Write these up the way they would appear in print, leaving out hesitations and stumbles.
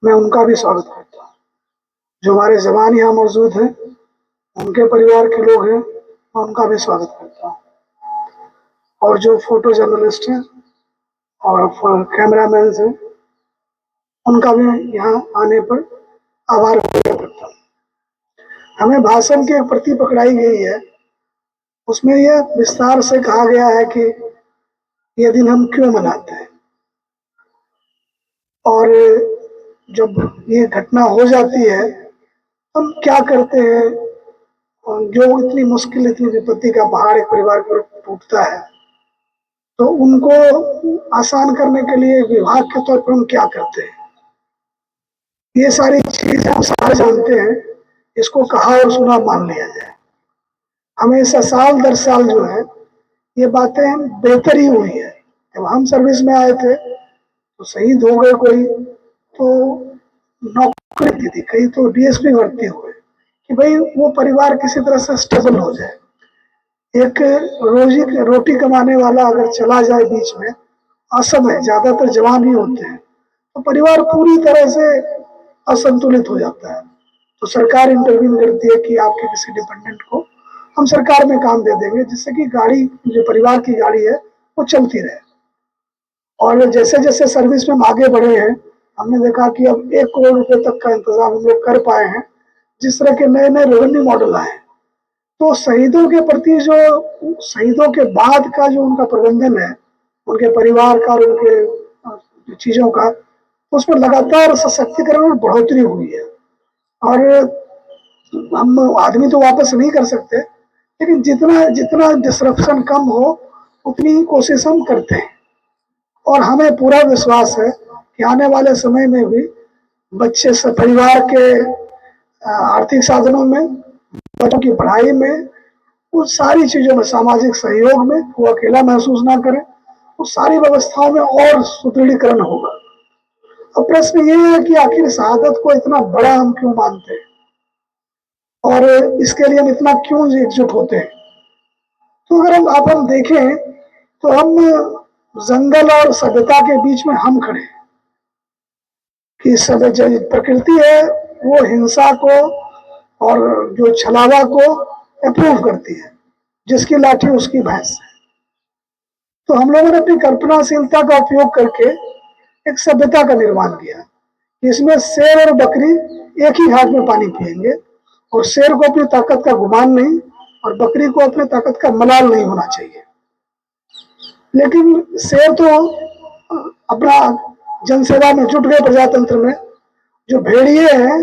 मैं उनका भी स्वागत करता हूँ। जो हमारे जवान यहाँ मौजूद हैं, उनके परिवार के लोग हैं, मैं उनका भी स्वागत करता हूँ। और जो फोटो जर्नलिस्ट हैं और कैमरामैन हैं, उनका भी यहाँ आने पर आभार व्यक्त करता हूँ। हमें भाषण की एक प्रति पकड़ाई गई है, उसमें यह विस्तार से कहा गया है कि यह दिन हम क्यों मनाते हैं, और जब ये घटना हो जाती है हम क्या करते हैं। जो इतनी मुश्किल, इतनी विपत्ति का पहाड़ एक परिवार पर टूटता है, तो उनको आसान करने के लिए विभाग के तौर पर हम क्या करते हैं। ये सारी चीजें हम सारे जानते हैं, इसको कहा और सुना मान लिया जाए। हमेशा साल दर साल जो है ये बातें बेहतर ही हुई है। जब हम सर्विस में आए थे तो शहीद हो गए कोई, तो नौकरी दी थी, कहीं तो डीएसपी भर्ती हुए कि भाई वो परिवार किसी तरह से स्टेबल हो जाए। एक रोटी कमाने वाला अगर चला जाए बीच में असमय, ज्यादातर जवान ही होते हैं, तो परिवार पूरी तरह से असंतुलित हो जाता है। तो सरकार इंटरवीन करती है कि आपके किसी डिपेंडेंट को हम सरकार में काम दे देंगे, जिससे कि गाड़ी, जो परिवार की गाड़ी है, वो चलती रहे। और जैसे जैसे सर्विस में हम आगे बढ़े हैं, हमने देखा कि अब 1 करोड़ रुपए तक का इंतजाम हम लोग कर पाए हैं। जिस तरह के नए नए रेवेन्यू मॉडल आए, तो शहीदों के प्रति, जो शहीदों के बाद का जो उनका प्रबंधन है, उनके परिवार का और उनके चीजों का, उसमें लगातार सशक्तिकरण में बढ़ोतरी हुई है। और हम आदमी तो वापस नहीं कर सकते, लेकिन जितना जितना डिसरप्शन कम हो उतनी कोशिश हम करते हैं। और हमें पूरा विश्वास है कि आने वाले समय में भी बच्चे से परिवार के आर्थिक साधनों में, बच्चों की पढ़ाई में, उस सारी चीजों में, सामाजिक सहयोग में वो अकेला महसूस ना करें, उस सारी व्यवस्थाओं में और सुदृढ़ीकरण होगा। अब प्रश्न ये है कि आखिर शहादत को इतना बड़ा हम क्यों मानते हैं और इसके लिए हम इतना क्यों एकजुट होते हैं। तो अगर हम देखें तो हम जंगल और सभ्यता के बीच में हम खड़े हैं कि सब प्रकृति है वो हिंसा को और जो छलावा को अप्रूव करती है, जिसकी लाठी उसकी भैंस है। तो हम लोगों ने अपनी कल्पनाशीलता का उपयोग करके एक सभ्यता का निर्माण किया। इसमें शेर और बकरी एक ही घाट में पानी पिएंगे, और शेर को अपनी ताकत का गुमान नहीं और बकरी को अपनी ताकत का मलाल नहीं होना चाहिए। लेकिन शेर तो अपना जनसेवा में जुट गए प्रजातंत्र में। जो भेड़िए हैं,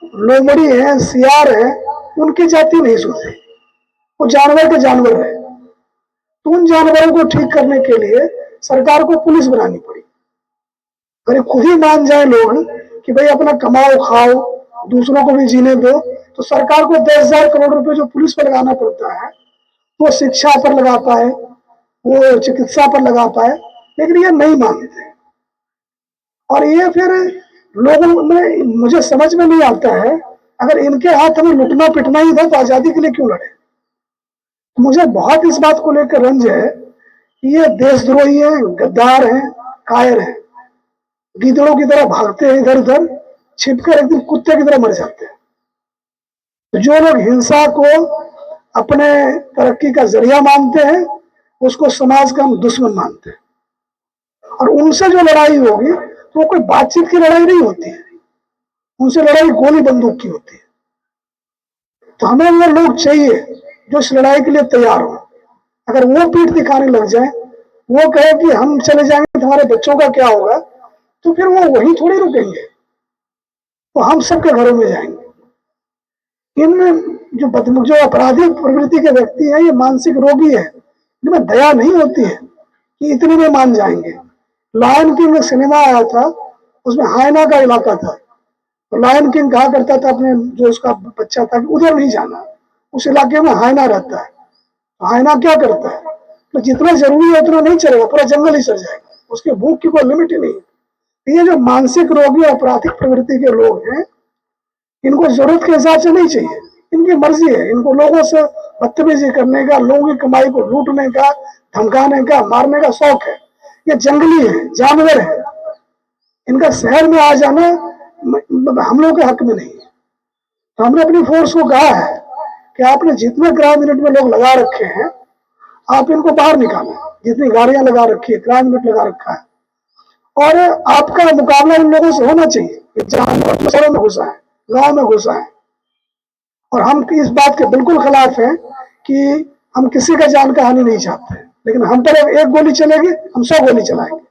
लोमड़ी हैं, सियार हैं, उनकी जाति नहीं सुनते, वो जानवर के जानवर है। तो उन जानवरों को ठीक करने के लिए सरकार को पुलिस बनानी पड़ी। अगर खुद ही मान जाए लोग कि भाई अपना कमाओ खाओ, दूसरों को भी जीने दो, तो सरकार को 10,000 करोड़ रुपए जो पुलिस पर लगाना पड़ता है, वो शिक्षा पर लगा पाए, वो चिकित्सा पर लगा पाए, लेकिन ये नहीं मानते। और ये फिर लोगों में, मुझे समझ में नहीं आता है, अगर इनके हाथ हमें लुटना पिटना ही था तो आजादी के लिए क्यों लड़े। मुझे बहुत इस बात को लेकर रंज है कि ये देशद्रोही है, गद्दार है, कायर है, गीदड़ों की तरह भागते हैं इधर उधर, छिपकर एक दिन कुत्ते की तरह मर जाते हैं। तो जो लोग हिंसा को अपने तरक्की का जरिया मानते हैं, उसको समाज का हम दुश्मन मानते हैं। और उनसे जो लड़ाई होगी तो वो कोई बातचीत की लड़ाई नहीं होती है, उनसे लड़ाई गोली बंदूक की होती है। तो हमें वो लोग चाहिए जो इस लड़ाई के लिए तैयार हो। अगर वो पीठ दिखाने लग जाए, वो कहे कि हम चले जाएंगे तुम्हारे बच्चों का क्या होगा, तो फिर वो वहीं थोड़ी रुकेंगे, तो हम सबके घरों में जाएंगे। इन जो अपराधिक प्रवृत्ति के व्यक्ति हैं, ये मानसिक रोगी है, इनमें दया नहीं होती है कि इतने में मान जाएंगे। लायन किंग सिनेमा आया था, उसमें हाइना का इलाका था, तो लायन किंग कहा करता था अपने जो उसका बच्चा था कि उधर नहीं जाना, उस इलाके में हाइना रहता है। तो हाइना क्या करता है, तो जितना जरूरी है उतना नहीं चलेगा, पूरा जंगल ही सड़ जाएगा, उसके भूख की कोई लिमिट ही नहीं है। ये जो मानसिक रोगी और अपराधिक प्रवृत्ति के लोग हैं, इनको जरूरत के हिसाब से नहीं चाहिए, इनकी मर्जी है, इनको लोगों से बदतमीजी करने का, लोगों की कमाई को लूटने का, धमकाने का, मारने का शौक है। ये जंगली है, जानवर है, इनका शहर में आ जाना हम लोगों के हक में नहीं है। तो हमने अपनी फोर्स को कहा है कि आपने जितने क्राइम यूनिट में लोग लगा रखे हैं आप इनको बाहर निकालें, जितनी गाड़ियां लगा रखी है, क्राइम यूनिट लगा रखा है, और आपका मुकाबला इन लोगों से होना चाहिए जहां शहरों में घुसा है, गांव में घुसा है। और हम इस बात के बिल्कुल खिलाफ हैं कि हम किसी का जान का हानि नहीं चाहते, लेकिन हम पर एक गोली चलेगी, हम 100 गोली चलाएंगे।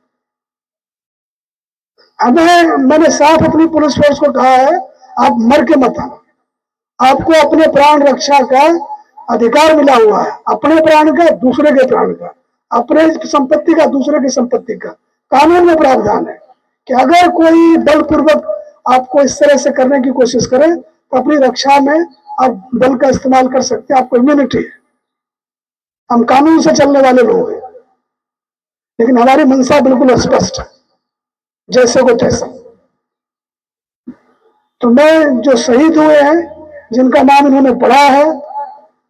मैंने साफ अपनी पुलिस फोर्स को कहा है, आप मर के मत आना, आपको अपने प्राण रक्षा का अधिकार मिला हुआ है, अपने प्राण का, दूसरे के प्राण का, अपने संपत्ति का, दूसरे की संपत्ति का। कानून में प्रावधान है कि अगर कोई बलपूर्वक आपको इस तरह से करने की कोशिश करे तो अपनी रक्षा में आप बल का इस्तेमाल कर सकते हैं, आपको इम्यूनिटी है। हम कानून से चलने वाले लोग हैं, लेकिन हमारी मंशा बिल्कुल स्पष्ट है, जैसे को तैसा। तो मैं जो शहीद हुए हैं, जिनका नाम इन्होंने पढ़ा है,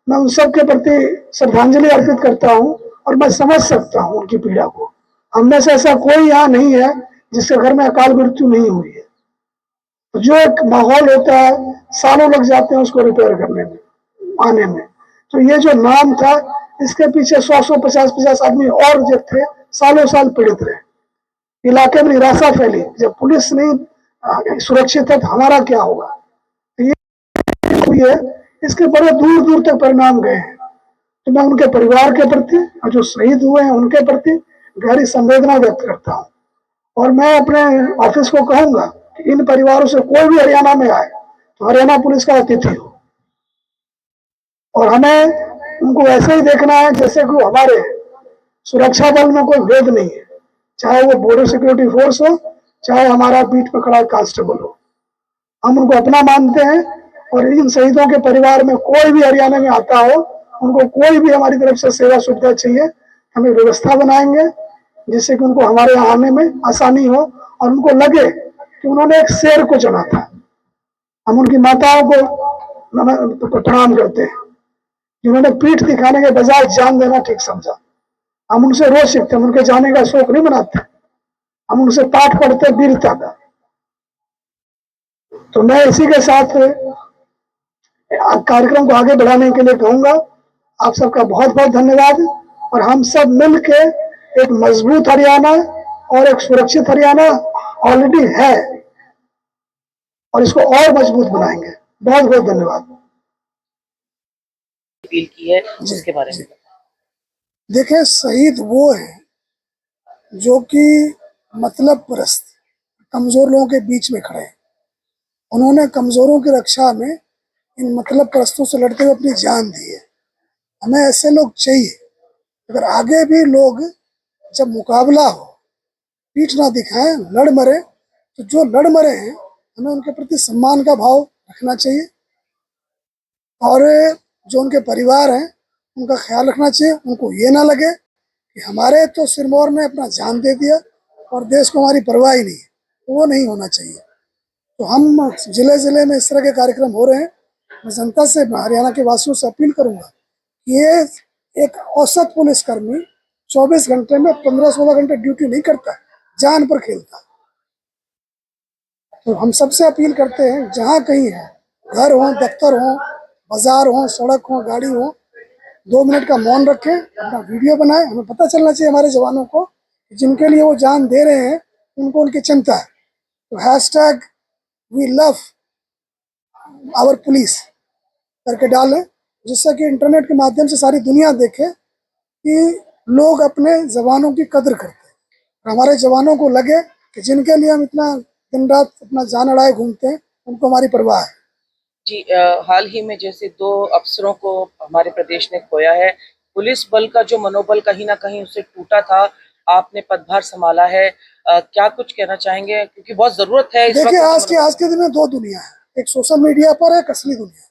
मैं उन सब के प्रति श्रद्धांजलि अर्पित करता हूं और मैं समझ सकता हूं उनकी पीड़ा को। हम में से ऐसा कोई यहाँ नहीं है जिसके घर में अकाल मृत्यु नहीं हुई है। तो जो एक माहौल होता है, सालों लग जाते हैं उसको रिपेयर करने में, आने में। तो ये जो नाम था, इसके पीछे 100 50 आदमी और जो थे, सालों साल पीड़ित रहे। इलाके में निराशा फैली, जब पुलिस नहीं सुरक्षित है तो हमारा क्या होगा। तो ये हुई है, इसके बड़े दूर दूर तक परिणाम गए हैं। तो मैं उनके परिवार के प्रति और जो शहीद हुए हैं उनके प्रति गहरी संवेदना व्यक्त करता हूँ। और मैं अपने ऑफिस को कहूंगा कि इन परिवारों से कोई भी हरियाणा में आए तो हरियाणा पुलिस का अतिथि हो, और हमें उनको ऐसे ही देखना है जैसे कि हमारे सुरक्षा बल में कोई भेद नहीं है, चाहे वो बॉर्डर सिक्योरिटी फोर्स हो, चाहे हमारा बीट पे खड़ा कांस्टेबल हो। हम उनको अपना मानते हैं, और इन शहीदों के परिवार में कोई भी हरियाणा में आता हो, उनको कोई भी हमारी तरफ से सेवा सुविधा चाहिए, हम एक व्यवस्था बनाएंगे जिससे कि उनको हमारे यहाँ आने में आसानी हो और उनको लगे कि उन्होंने एक शेर को चुना था। हम उनकी माताओं को प्रणाम करते हैं जिन्होंने पीठ दिखाने के बजाय जान देना ठीक समझा। हम उनसे रोज सीखते हैं, उनके जाने का शौक नहीं मनाते, हम उनसे पाठ पढ़ते वीरता का। तो मैं इसी के साथ कार्यक्रम को आगे बढ़ाने के लिए कहूंगा। आप सबका बहुत बहुत धन्यवाद, और हम सब मिलके एक मजबूत हरियाणा और एक सुरक्षित हरियाणा ऑलरेडी है, और इसको और मजबूत बनाएंगे। बहुत बहुत धन्यवाद। अपील की है उसके बारे में देखिए, शहीद वो है जो कि मतलब परस्त कमजोर लोगों के बीच में खड़े हैं। उन्होंने कमजोरों की रक्षा में इन मतलब परस्तों से लड़ते हुए अपनी जान दी है। हमें ऐसे लोग चाहिए। अगर आगे भी लोग जब मुकाबला हो पीठ ना दिखाएं, लड़ मरे, तो जो लड़ मरे हैं हमें उनके प्रति सम्मान का भाव रखना चाहिए, और जो उनके परिवार हैं उनका ख्याल रखना चाहिए। उनको ये ना लगे कि हमारे तो सिरमौर ने अपना जान दे दिया और देश को हमारी परवाह ही नहीं है, तो वो नहीं होना चाहिए। तो हम जिले जिले में इस तरह के कार्यक्रम हो रहे हैं। मैं जनता से, हरियाणा के वासियों से अपील करूंगा कि ये एक औसत पुलिसकर्मी 24 घंटे में 15-16 घंटे ड्यूटी नहीं करता, जान पर खेलता। तो हम सबसे अपील करते हैं, जहाँ कहीं है, घर हो, दफ्तर हो, बाजार हो, सड़क हो, गाड़ी हो, 2 मिनट का मौन रखें, अपना वीडियो बनाएं। हमें पता चलना चाहिए हमारे जवानों को, जिनके लिए वो जान दे रहे हैं उनको उनकी चिंता है। तो hashtag we love our police करके डालें, जिससे कि इंटरनेट के माध्यम से सारी दुनिया देखे कि लोग अपने जवानों की कदर करते हैं। हमारे जवानों को लगे कि जिनके लिए हम इतना दिन रात अपना जान अड़ाए घूमते हैं, उनको हमारी परवाह है। जी, हाल ही में जैसे 2 अफसरों को हमारे प्रदेश ने खोया है। पुलिस बल का जो मनोबल कहीं ना कहीं उससे टूटा था। आपने पदभार संभाला है, क्या कुछ कहना चाहेंगे, क्योंकि बहुत जरूरत है इस वक्त। देखिए, आज के दिन में 2 दुनिया है, एक सोशल मीडिया पर, एक असली दुनिया।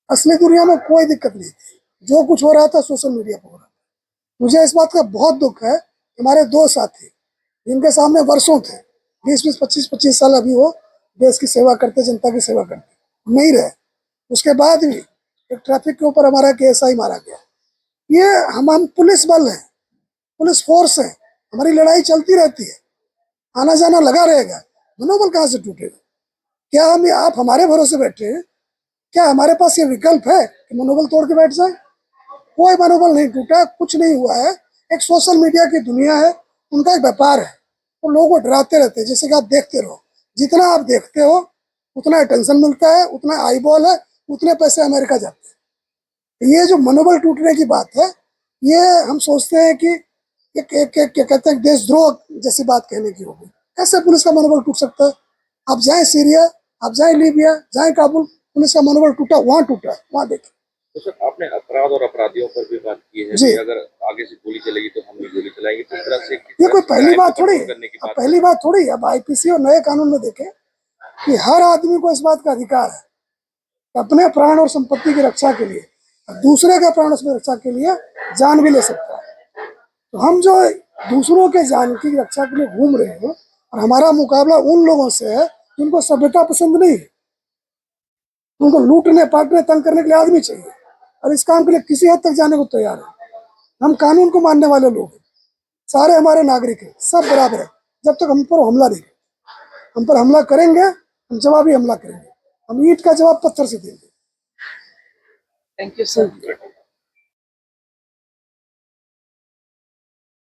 असली दुनिया में कोई दिक्कत नहीं थी, जो कुछ हो रहा था सोशल मीडिया पर हो रहा था। मुझे इस बात का बहुत दुख है, हमारे 2 साथी जिनके सामने वर्षों थे, 20-20, 25-25 साल अभी वो देश की सेवा करते, जनता की सेवा करते, नहीं रहे। उसके बाद भी एक ट्रैफिक के ऊपर हमारा KSI मारा गया। ये हम पुलिस बल है, पुलिस फोर्स है, हमारी लड़ाई चलती रहती है। आना जाना लगा रहेगा, मनोबल कहाँ से टूटेगा? क्या हम आप हमारे भरोसे बैठे हैं? क्या हमारे पास ये विकल्प है कि मनोबल तोड़ के बैठ जाए? कोई मनोबल नहीं टूटा, कुछ नहीं हुआ है। एक सोशल मीडिया की दुनिया है, उनका एक व्यापार है, वो लोगों को डराते रहते हैं। जैसे कि आप देखते रहो, जितना आप देखते हो उतना अटेंशन मिलता है, उतना आई बॉल है, उतने पैसे अमेरिका जाते हैं। ये जो मनोबल टूटने की बात है, ये हम सोचते हैं कि एक क्या कहते हैं, देशद्रोह जैसी बात कहने की होगी। कैसे पुलिस का मनोबल टूट सकता है? आप जाए सीरिया, आप जाए लीबिया, जाए काबुल, पुलिस का मनोबल टूटा, वहां टूटा, वहां देखिए। तो सर आपने अपराध और अपराधियों पर भी बात की है जी। कि अगर आगे से गोली चलेगी तो हम भी गोली चलाएंगे, किस तरह से ये कोई पहली बात थोड़ी है, करने की अब बात पहली बात थोड़ी है। अब आईपीसी और नए कानून में देखें कि हर आदमी को इस बात का अधिकार है कि अपने प्राण और संपत्ति की रक्षा के लिए, दूसरे के प्राण और रक्षा के लिए जान भी ले सकता है। तो हम जो दूसरों के जान की रक्षा के लिए घूम रहे हैं, और हमारा मुकाबला उन लोगों से है जिनको सभ्यता पसंद नहीं है, उनको लूटने पाटने तंग करने के लिए आदमी चाहिए, और इस काम के लिए किसी हद तक जाने को तैयार है। हम कानून को मानने वाले लोग हैं, सारे हमारे नागरिक हैं, सब बराबर है। जब तक हम पर हमला नहीं, हम पर हमला करेंगे, हम जवाबी हमला करेंगे, हम ईंट का जवाब पत्थर से देंगे। Thank you sir.